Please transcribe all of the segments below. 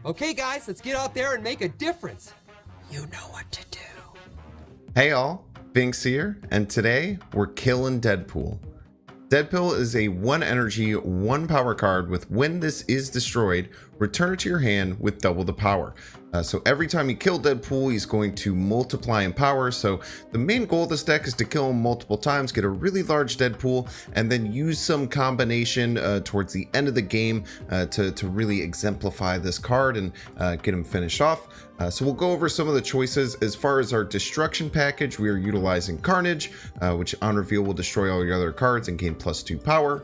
Okay, guys, let's get out there and make a difference. You know what to do. Hey all, Binks here, and today we're killing Deadpool. Deadpool is a 1 energy, 1 power card with when this is destroyed, return it to your hand with double the power. So every time you kill Deadpool, he's going to multiply in power. So the main goal of this deck is to kill him multiple times, get a really large Deadpool, and then use some combination towards the end of the game to really exemplify this card and get him finished off. So we'll go over some of the choices. As far as our destruction package, we are utilizing Carnage, which on reveal will destroy all your other cards and gain +2 power.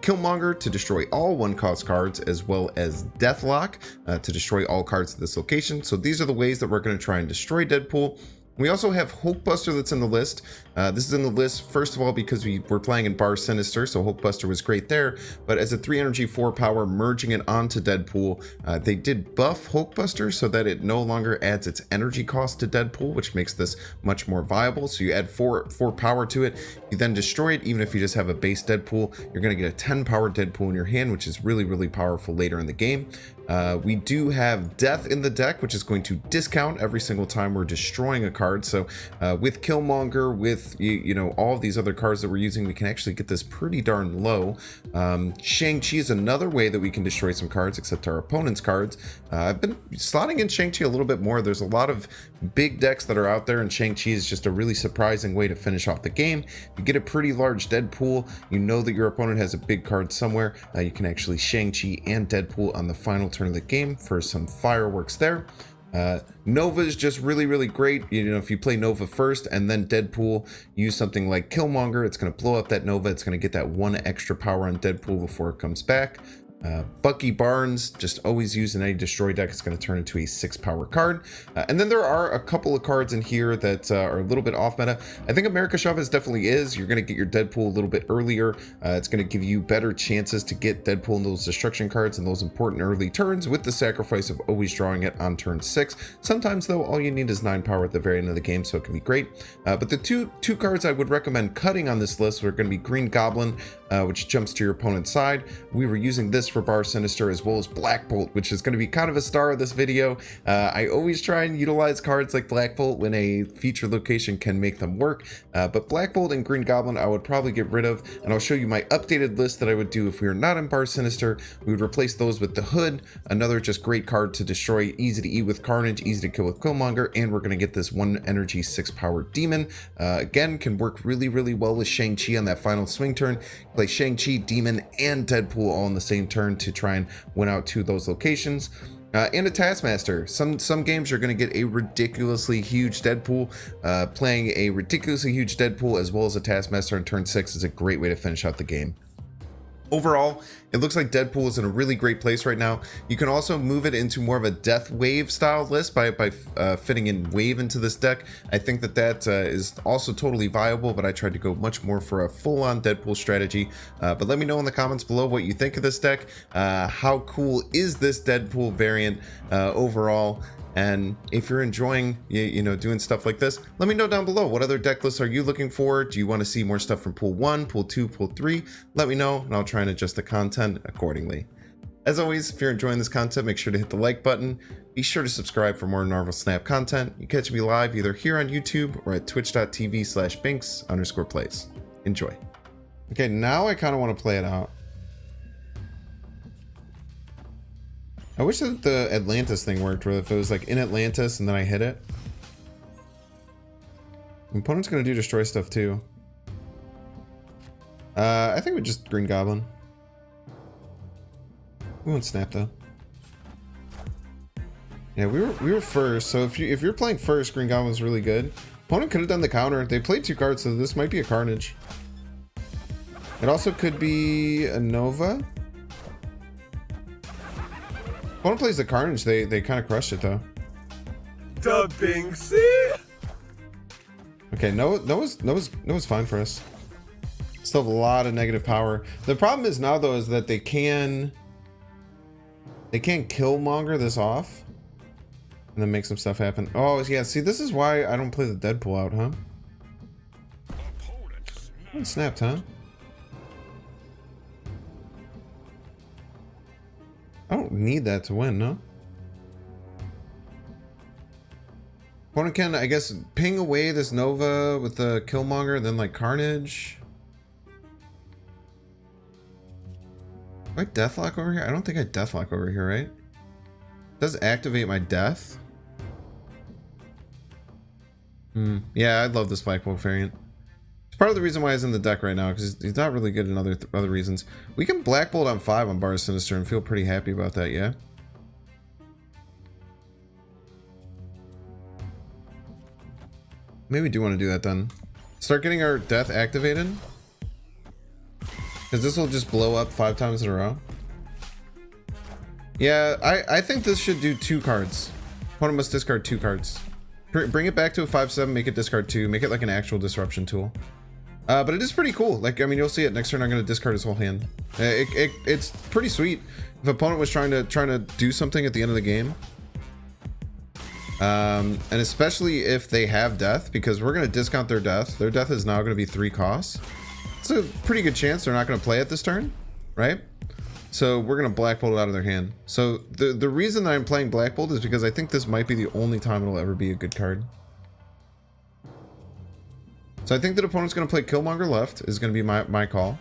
Killmonger to destroy all 1-cost cards, as well as Deathlock to destroy all cards at this location. So these are the ways that we're going to try and destroy Deadpool. We also have Hulkbuster that's in the list. This is in the list, first of all, because we were playing in Bar Sinister, so Hulkbuster was great there. But as a 3 energy, 4 power, merging it onto Deadpool, they did buff Hulkbuster so that it no longer adds its energy cost to Deadpool, which makes this much more viable. So you add 4 power to it, you then destroy it. Even if you just have a base Deadpool, you're going to get a 10 power Deadpool in your hand, which is really, really powerful later in the game. We do have Death in the deck, which is going to discount every single time we're destroying a card. So with Killmonger, with you know all of these other cards that we're using, we can actually get this pretty darn low. Shang-Chi is another way that we can destroy some cards, except our opponent's cards. I've been slotting in Shang-Chi a little bit more. There's a lot of big decks that are out there, and Shang-Chi is just a really surprising way to finish off the game. You get a pretty large Deadpool, you know that your opponent has a big card somewhere. You can actually Shang-Chi and Deadpool on the final turn of the game for some fireworks there. Nova is just really, really great. You know, if you play Nova first and then Deadpool, use something like Killmonger, it's going to blow up that Nova. It's going to get that 1 extra power on Deadpool before it comes back. Bucky Barnes, just always use in any destroy deck. It's going to turn into a 6 power card. And then there are a couple of cards in here that are a little bit off meta. I think America Chavez definitely is. You're going to get your Deadpool a little bit earlier. It's going to give you better chances to get Deadpool in those destruction cards and those important early turns, with the sacrifice of always drawing it on turn 6. Sometimes though, all you need is 9 power at the very end of the game, so it can be great. But the two cards I would recommend cutting on this list are going to be Green Goblin, which jumps to your opponent's side. We were using this for Bar Sinister, as well as Black Bolt, which is going to be kind of a star of this video. I always try and utilize cards like Black Bolt when a feature location can make them work, but Black Bolt and Green Goblin I would probably get rid of, and I'll show you my updated list that I would do if we were not in Bar Sinister. We would replace those with the Hood, another just great card to destroy, easy to eat with Carnage, easy to kill with Killmonger, and we're going to get this 1 energy, 6 power Demon. Again, can work really, really well with Shang-Chi on that final swing turn. Play Shang-Chi, Demon, and Deadpool all in the same turn to try and win out to those locations. And a Taskmaster. Some games you're going to get a ridiculously huge Deadpool. Playing a ridiculously huge Deadpool as well as a Taskmaster on turn 6 is a great way to finish out the game. Overall, it looks like Deadpool is in a really great place right now. You can also move it into more of a Death Wave style list by fitting in Wave into this deck. I think that is also totally viable, but I tried to go much more for a full-on Deadpool strategy. But let me know in the comments below what you think of this deck. How cool is this Deadpool variant overall? And if you're enjoying, you know, doing stuff like this, let me know down below. What other deck lists are you looking for? Do you want to see more stuff from Pool 1, Pool 2, Pool 3? Let me know, and I'll try and adjust the content accordingly. As always, if you're enjoying this content, make sure to hit the like button. Be sure to subscribe for more Marvel Snap content. You catch me live either here on YouTube or at twitch.tv/binks_plays. Enjoy. Okay, now I kind of want to play it out. I wish that the Atlantis thing worked, where if it was like in Atlantis and then I hit it. My opponent's gonna do destroy stuff too. I think we just Green Goblin. We won't snap though. Yeah, we were first, so if you're playing first, Green Goblin's really good. Opponent could have done the counter. They played 2 cards, so this might be a Carnage. It also could be a Nova. Opponent plays the Carnage, they kind of crushed it though. The Binksy! Okay, Noah's fine for us. Still have a lot of negative power. The problem is now though is that they can't Killmonger this off and then make some stuff happen. Oh yeah, see, this is why I don't play the Deadpool out, huh? Oh, it snapped, huh? I don't need that to win, no? Opponent can, I guess, ping away this Nova with the Killmonger, then like Carnage. Do I Deathlock over here? I don't think I Deathlock over here, right? It does activate my death. Yeah, I love this Black Bolt variant. It's part of the reason why he's in the deck right now, because he's not really good in other reasons. We can Black Bolt on 5 on Bar Sinister and feel pretty happy about that, yeah? Maybe we do want to do that then. Start getting our death activated. Because this will just blow up 5 times in a row. Yeah, I think this should do 2 cards. Opponent must discard 2 cards. Bring it back to a 5/7, make it discard 2, make it like an actual disruption tool. But it is pretty cool. Like, I mean, you'll see it next turn. I'm going to discard his whole hand. It's pretty sweet. If opponent was trying to do something at the end of the game, and especially if they have death, because we're going to discount their death. Their death is now going to be 3 costs. It's a pretty good chance they're not going to play it this turn, right? So we're going to Black Bolt it out of their hand. So the reason that I'm playing Black Bolt is because I think this might be the only time it'll ever be a good card. So I think that opponent's going to play Killmonger left is going to be my call.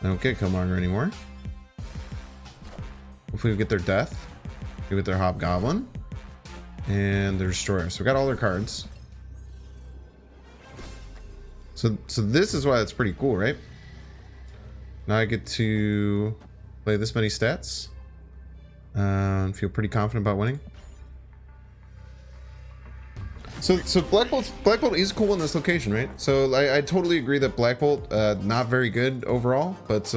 I don't get Killmonger anymore. Hopefully we get their death. We get their Hobgoblin. And their Destroyer. So we got all their cards. So this is why it's pretty cool, right? Now I get to play this many stats. And feel pretty confident about winning. So Black Bolt is cool in this location, right? So I totally agree that Black Bolt not very good overall, but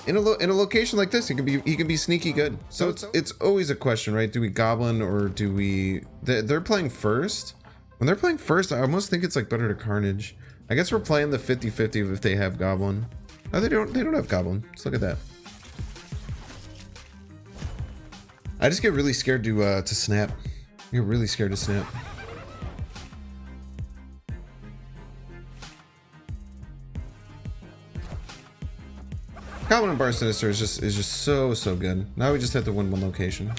in a location like this, he can be sneaky good. So it's always a question, right? Do we Goblin or do we? They're playing first. When they're playing first, I almost think it's like better to Carnage. I guess we're playing the 50-50 if they have Goblin. No, they don't have Goblin. Let's look at that. I just get really scared to snap. I get really scared to snap. Goblin and Bar Sinister is just so good. Now we just have to win 1 location.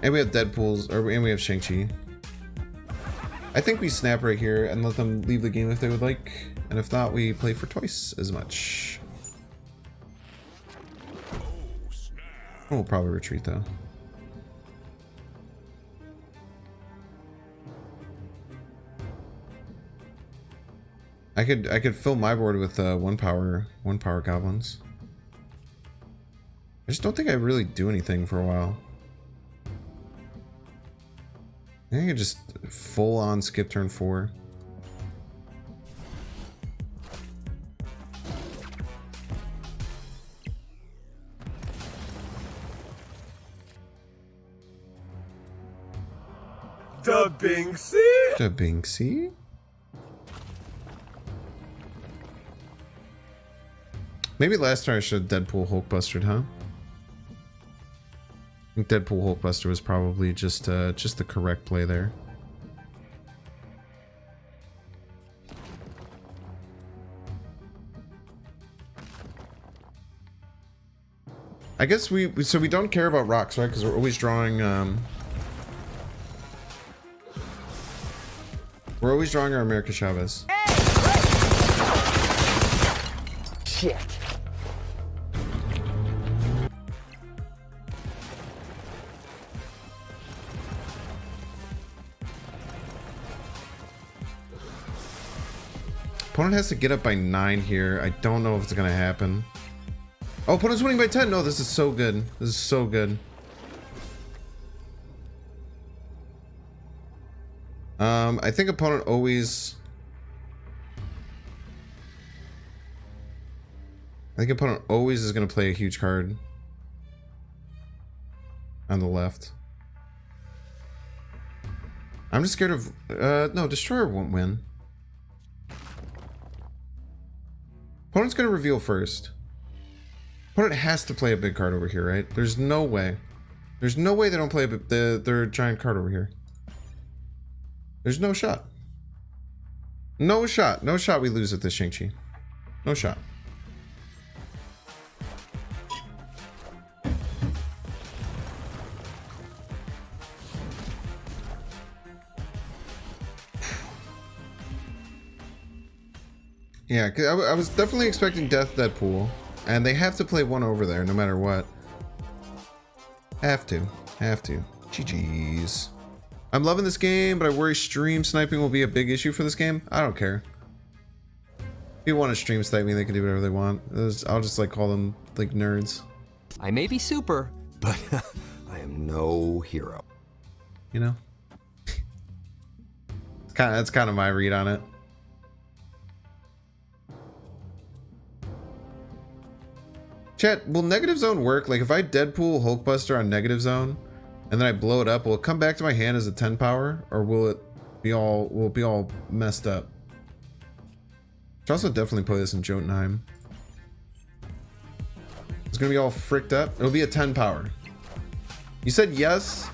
And we have Deadpools, and we have Shang-Chi. I think we snap right here and let them leave the game if they would like. And if not, we play for twice as much. We'll probably retreat though. I could fill my board with one power goblins. I just don't think I really do anything for a while. I think I could just full on skip turn 4. Da Binksy? Da Binksy? Maybe last time I should have Deadpool Hulkbustered, huh? I think Deadpool Hulkbuster was probably just the correct play there. I guess we don't care about rocks, right? Because we're always drawing we're always drawing our America Chavez. Shit. Opponent has to get up by 9 here. I don't know if it's gonna happen. Oh, opponent's winning by 10. No, this is so good. This is so good. I think opponent always... I think opponent always is going to play a huge card on the left. I'm just scared of... no, Destroyer won't win. Opponent's going to reveal first. Opponent has to play a big card over here, right? There's no way. There's no way they don't play their giant card over here. There's no shot. No shot. No shot we lose at this Shang-Chi. No shot. Yeah, 'cause I was definitely expecting Death Deadpool, and they have to play one over there no matter what. Have to. GG's. I'm loving this game, but I worry stream sniping will be a big issue for this game. I don't care. If you want to stream snipe me, they can do whatever they want. I'll just like call them like nerds. I may be super, but I am no hero. You know? That's kind of my read on it. Chat, will negative zone work? Like if I Deadpool Hulkbuster on negative zone and then I blow it up, will it come back to my hand as a 10 power, or will it be all messed up? Should also definitely play this in Jotunheim. It's gonna be all fricked up. It'll be a 10 power. You said yes.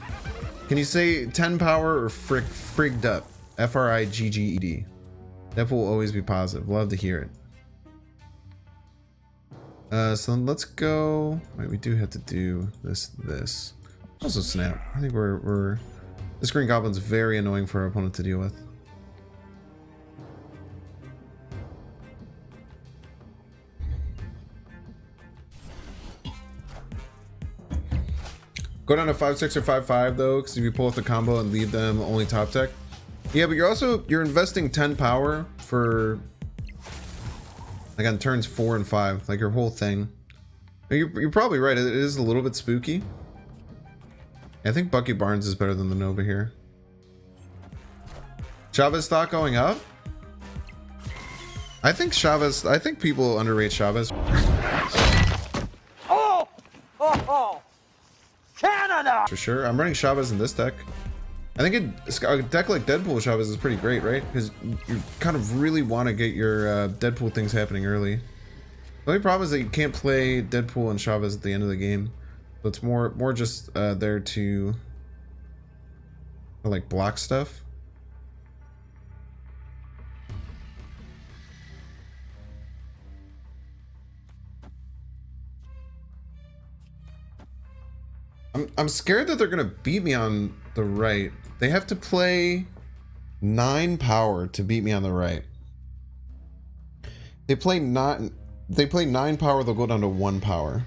Can you say 10 power or frigged up? Frigged. Deadpool will always be positive. Love to hear it. So let's go. Wait, we do have to do this. Also snap. I think this Green Goblin's very annoying for our opponent to deal with. Go down to 5-6 or 5-5 though, because if you pull off the combo and leave them only top tech. Yeah, but you're investing 10 power for like on turns 4 and 5, like your whole thing. You're probably right. It is a little bit spooky. I think Bucky Barnes is better than the Nova here. Chavez stock going up. I think people underrate Chavez. Oh! Canada! For sure. I'm running Chavez in this deck. I think a deck like Deadpool Chavez is pretty great, right? Because you kind of really want to get your Deadpool things happening early. The only problem is that you can't play Deadpool and Chavez at the end of the game. So it's more just there to like block stuff. I'm scared that they're gonna beat me on the right. They have to play 9 power to beat me on the right. They play 9 power, they'll go down to 1 power.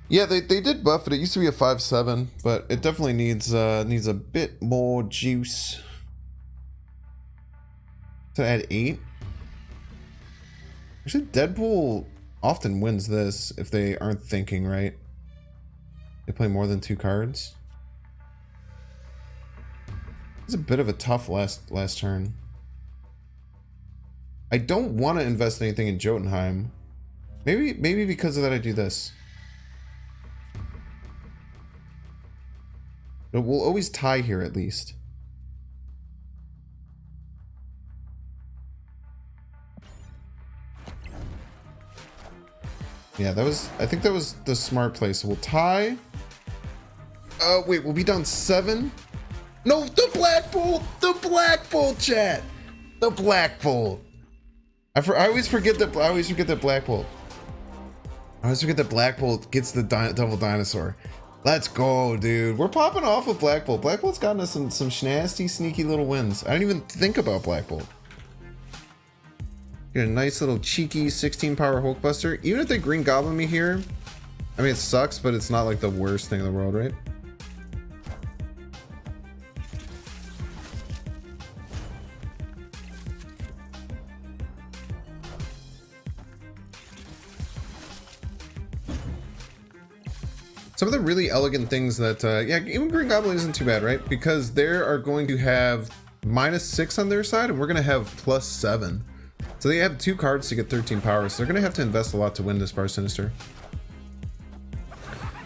Yeah, they did buff it. It used to be a 5-7, but it definitely needs a bit more juice. To add 8. Actually, Deadpool often wins this if they aren't thinking right. They play more than 2 cards. It's a bit of a tough last turn. I don't want to invest anything in Jotunheim. Maybe because of that I do this. But we'll always tie here at least. Yeah, I think that was the smart play. So we'll tie. Wait, we'll be down 7. No, the Black Bolt, chat. The Black Bolt. I always forget that Black Bolt. I always forget that Black Bolt gets the double dinosaur. Let's go, dude. We're popping off with Black Bolt. Black Bolt's gotten us some nasty, sneaky little wins. I didn't even think about Black Bolt. Get a nice little cheeky 16 power Hulkbuster. Even if they Green Goblin me here, I mean, it sucks, but it's not like the worst thing in the world, right? Some of the really elegant things that, yeah, even Green Goblin isn't too bad, right? Because they are going to have -6 on their side, and we're going to have +7. So they have 2 cards to get 13 power, so they're going to have to invest a lot to win this Bar Sinister.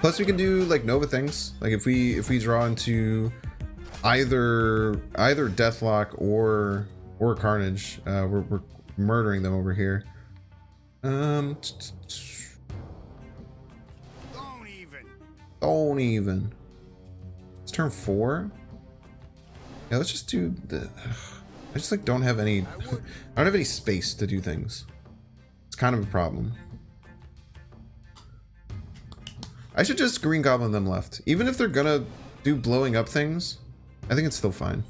Plus, we can do like Nova things. Like if we draw into either Deathlock or Carnage, we're murdering them over here. Don't even. It's turn 4. Yeah, let's just do the. I just like don't have any. I don't have any space to do things. It's kind of a problem. I should just Green Goblin them left. Even if they're gonna do blowing up things, I think it's still fine.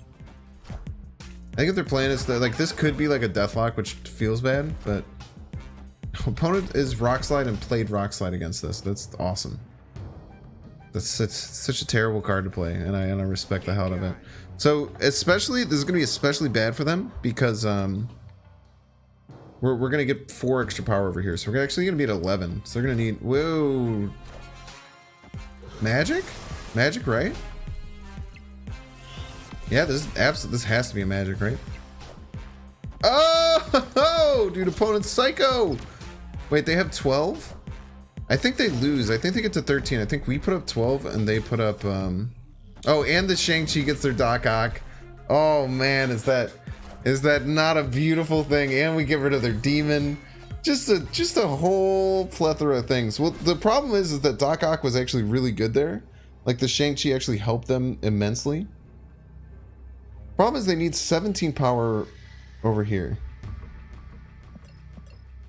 I think if they're playing it's like this could be like a deathlock, which feels bad, but opponent is rock slide and played rock slide against this. That's awesome. That's such a terrible card to play, and I respect the hell out of it. So especially this is gonna be especially bad for them because we're gonna get 4 extra power over here, so we're actually gonna be at 11. So they're gonna need whoa magic, right? Yeah, this has to be a magic, right? Oh, dude, opponent's psycho. Wait, they have 12? I think they lose. I think they get to 13. I think we put up 12 and they put up oh, and the Shang-Chi gets their Doc Ock. Oh man, is that not a beautiful thing? And we get rid of their demon. Just a whole plethora of things. Well, the problem is that Doc Ock was actually really good there. Like the Shang-Chi actually helped them immensely. Problem is they need 17 power over here.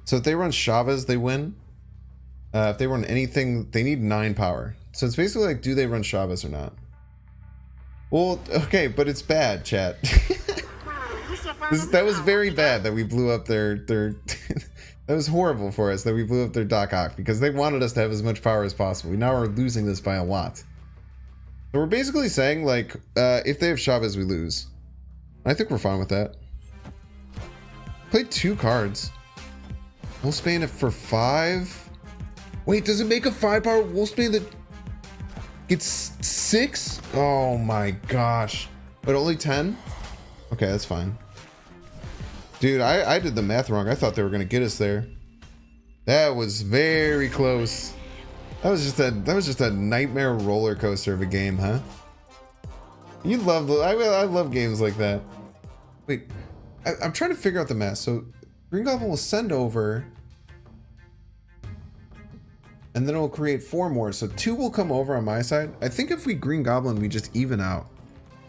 So if they run Chavez, they win. If they run anything, they need 9 power. So it's basically like, do they run Chavez or not? Well, okay, but it's bad, chat. That was very bad that we blew up their that was horrible for us that we blew up their Doc Ock because they wanted us to have as much power as possible. Now we're losing this by a lot. So we're basically saying like, if they have Chavez, we lose. I think we're fine with that. Play 2 cards. Wolfsbane it for 5. Wait, does it make a 5 power Wolfsbane that gets 6? Oh my gosh. But only 10? Okay, that's fine. Dude, I did the math wrong. I thought they were gonna get us there. That was very close. That was just a nightmare roller coaster of a game, huh? You love I love games like that. Wait, I'm trying to figure out the math. So Green Goblin will send over, and then it will create 4 more. So 2 will come over on my side. I think if we Green Goblin, we just even out.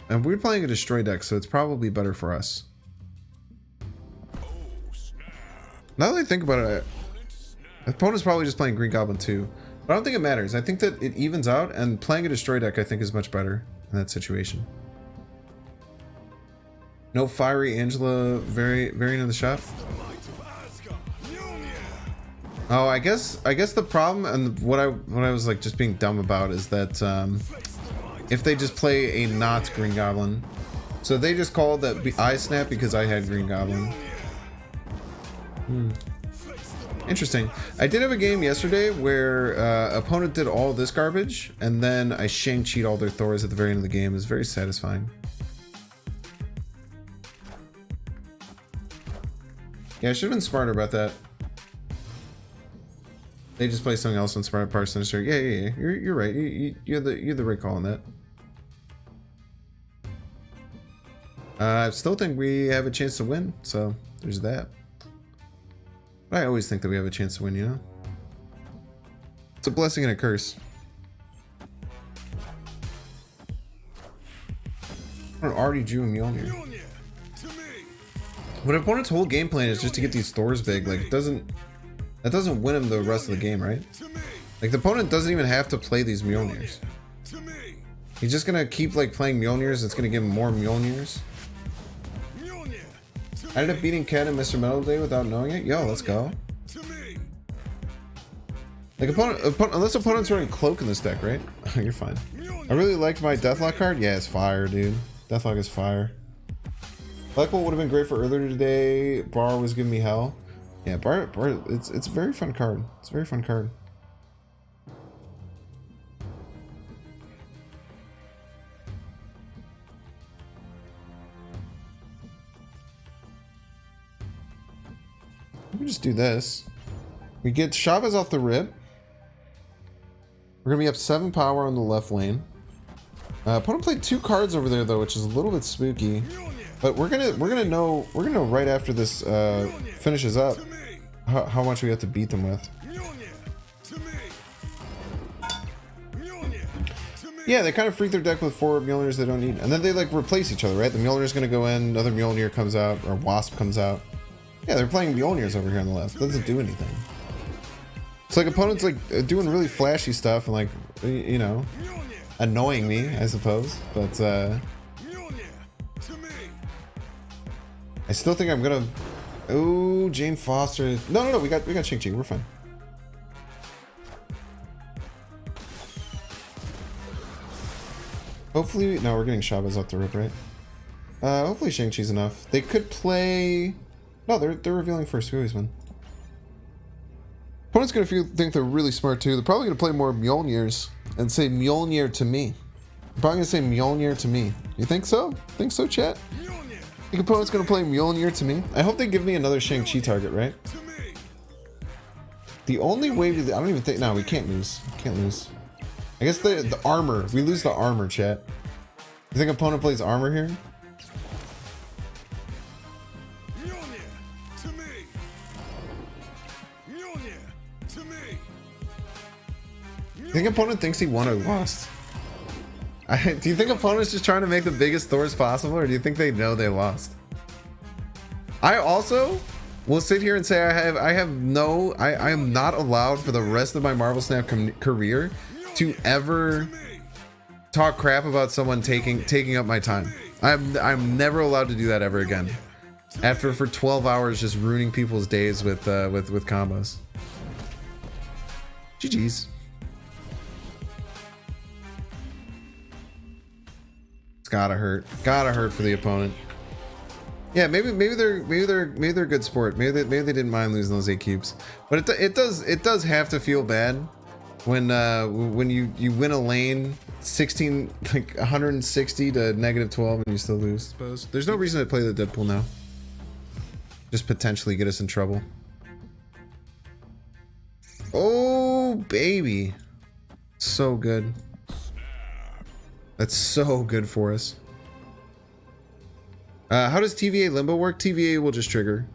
And we're playing a destroy deck, so it's probably better for us. Now that I think about it, the opponent's probably just playing Green Goblin too. But I don't think it matters. I think that it evens out, and playing a destroy deck I think is much better in that situation. No Fiery Angela variant of the shop. Oh, I guess the problem and what I was like just being dumb about is that if they just play a not Green Goblin, so they just called that Eye Snap because I had Green Goblin. Interesting. I did have a game yesterday where opponent did all this garbage and then I Shang-Chi'd all their Thors at the very end of the game. It was very satisfying. Yeah, I should have been smarter about that. They just play something else on Smart Bar Sinister. Yeah. You're right. You're the right call on that. I still think we have a chance to win, so there's that. But I always think that we have a chance to win, you know? It's a blessing and a curse. I already drew a Mjolnir. But opponent's whole game plan is just to get these Thors big. Like, that doesn't win him the rest of the game, right? Like, the opponent doesn't even have to play these Mjolnirs. He's just gonna keep, like, playing Mjolnirs. It's gonna give him more Mjolnirs. I ended up beating Ken and Mr. Metal today without knowing it. Yo, let's go. Like, unless opponent's running Cloak in this deck, right? You're fine. I really liked my Deathlock card. Yeah, it's fire, dude. Deathlock is fire. Blackbolt would have been great for earlier today. Bar was giving me hell. Yeah, Bar, it's a very fun card. It's a very fun card. Let me just do this. We get Chavez off the rip. We're gonna be up 7 power on the left lane. Opponent played 2 cards over there though, which is a little bit spooky. But we're gonna know right after this finishes up how much we have to beat them with. Yeah, they kind of freak their deck with 4 Mjolnirs they don't need, and then they like replace each other, right? The Mjolnir's gonna go in, another Mjolnir comes out, or Wasp comes out. Yeah, they're playing Mjolnirs over here on the left. Doesn't do anything. It's like opponents like doing really flashy stuff and like, you know, annoying me, I suppose. But I still think I'm gonna. Oh, Jane Foster. No. We got Shang-Chi. We're fine. Hopefully, no, we're getting Chavez off the rip, right? Hopefully Shang-Chi's enough. They could play. No, they're revealing first. We always win. Opponent's gonna think they're really smart too. They're probably gonna play more Mjolnirs and say Mjolnir to me. They're probably gonna say Mjolnir to me. You think so? Think so, chat? The opponent's gonna play Mjolnir to me. I hope they give me another Shang-Chi target, right? The only way I don't even think. No, we can't lose. Can't lose. I guess the armor. We lose the armor, chat. You think opponent plays armor here? You think opponent thinks he won or lost? Do you think opponent's just trying to make the biggest Thors possible, or do you think they know they lost? I also will sit here and say I am not allowed for the rest of my Marvel Snap career to ever talk crap about someone taking up my time. I'm never allowed to do that ever again. After for 12 hours just ruining people's days with combos. GG's. It's gotta hurt for the opponent. Yeah, maybe they're good sport. Maybe they didn't mind losing those 8 cubes, but it does have to feel bad when you win a lane 16 like 160 to -12 and you still lose. I suppose there's no reason to play the Deadpool now. Just potentially get us in trouble. Oh baby, so good. That's so good for us. How does TVA Limbo work? TVA will just trigger.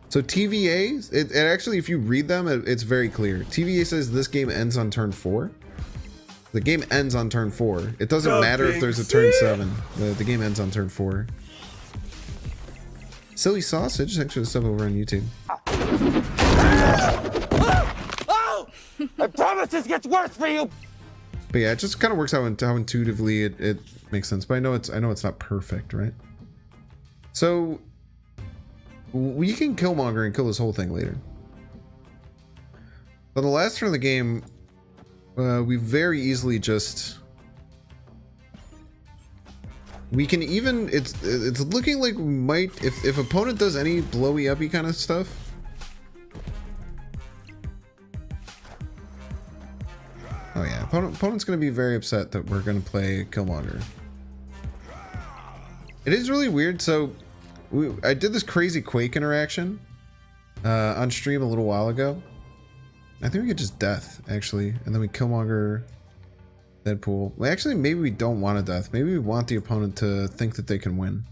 So TVA, it actually, if you read them, it's very clear. TVA says this game ends on turn 4. The game ends on turn 4. It doesn't matter if there's a turn 7. The game ends on turn 4. Silly Sausage, thanks for the sub over on YouTube. Oh! I promise this gets worse for you. But yeah, it just kind of works out how intuitively it makes sense. But I know it's not perfect, right? So we can Killmonger and kill this whole thing later. But the last turn of the game, we very easily just. We can even. It's looking like we might if opponent does any blowy uppy kind of stuff. Oh yeah, opponent's going to be very upset that we're going to play Killmonger. It is really weird. So I did this crazy Quake interaction on stream a little while ago. I think we get just death actually, and then we Killmonger Deadpool. Well, actually, maybe we don't want a death. Maybe we want the opponent to think that they can win.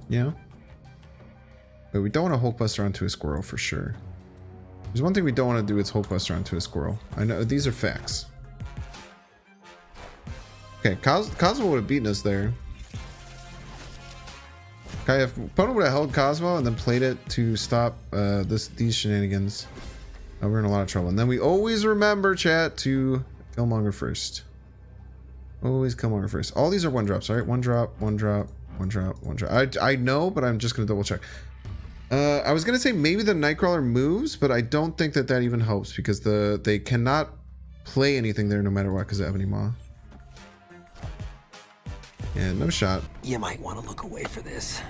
Yeah. But we don't want to Hulkbuster onto a squirrel for sure. There's one thing we don't want to do, it's Hulkbuster onto a squirrel. I know, these are facts. Okay, Cosmo would have beaten us there. Okay, if opponent would have held Cosmo and then played it to stop these shenanigans, we're in a lot of trouble. And then we always remember, chat, to Killmonger first. Always Killmonger first. All these are 1-drops, all right? 1-drop, 1-drop, 1-drop, 1-drop. I know, but I'm just going to double check. I was going to say maybe the Nightcrawler moves, but I don't think that even helps because they cannot play anything there no matter what because of Ebony Maw. Yeah, no shot. You might want to look away for this.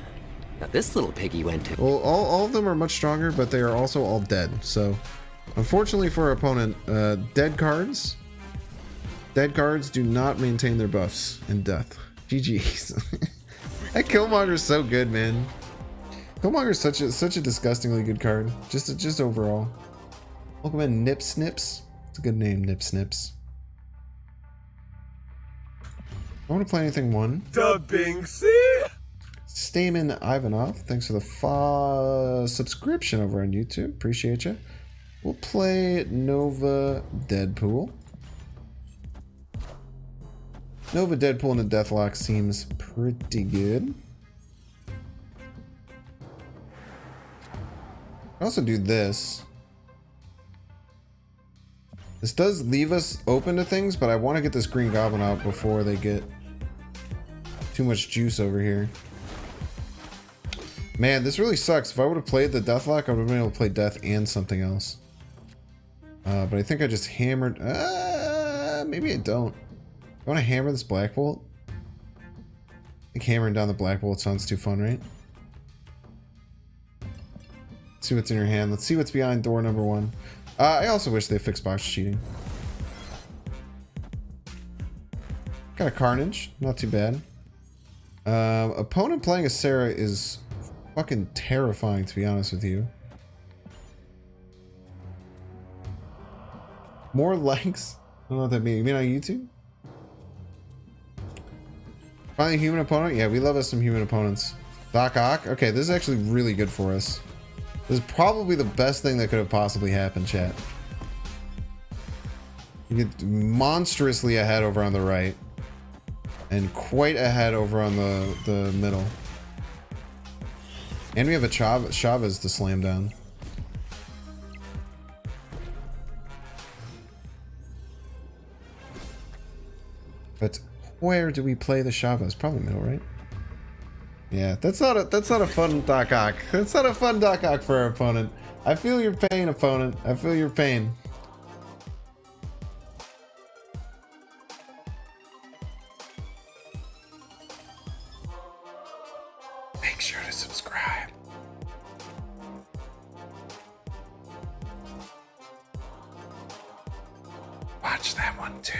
Now this little piggy went to. Well, all of them are much stronger, but they are also all dead. So, unfortunately for our opponent, dead cards do not maintain their buffs in death. GG's. That Killmonger's so good, man. Killmonger's such a disgustingly good card. Just overall. Welcome in, Nip Snips. It's a good name, Nip Snips. I want to play anything one. Dubbing C. Stamen Ivanov, thanks for the subscription over on YouTube. Appreciate you. We'll play Nova Deadpool. Nova Deadpool and a Deathlock seems pretty good. I also do this. This does leave us open to things, but I want to get this Green Goblin out before they get Too much juice over here. Man, this really sucks. If I would have played the Deathlock, I would have been able to play Death and something else. But I think I just hammered... maybe I don't. I want to hammer this Black Bolt. I think hammering down the Black Bolt sounds too fun, right? Let's see what's in your hand. Let's see what's behind door number 1. I also wish they fixed box cheating. Got a Carnage. Not too bad. Opponent playing a Sarah is fucking terrifying, to be honest with you. More likes? I don't know what that means. You mean on YouTube? Finally, human opponent? Yeah, we love us some human opponents. Doc Ock? Okay, this is actually really good for us. This is probably the best thing that could have possibly happened, chat. You get monstrously ahead over on the right. And quite ahead over on the middle. And we have a Chavez to slam down. But where do we play the Chavez? Probably middle, right? Yeah, that's not a fun Doc Ock. That's not a fun Doc Ock for our opponent. I feel your pain, opponent. I feel your pain. Make sure to subscribe. Watch that one too.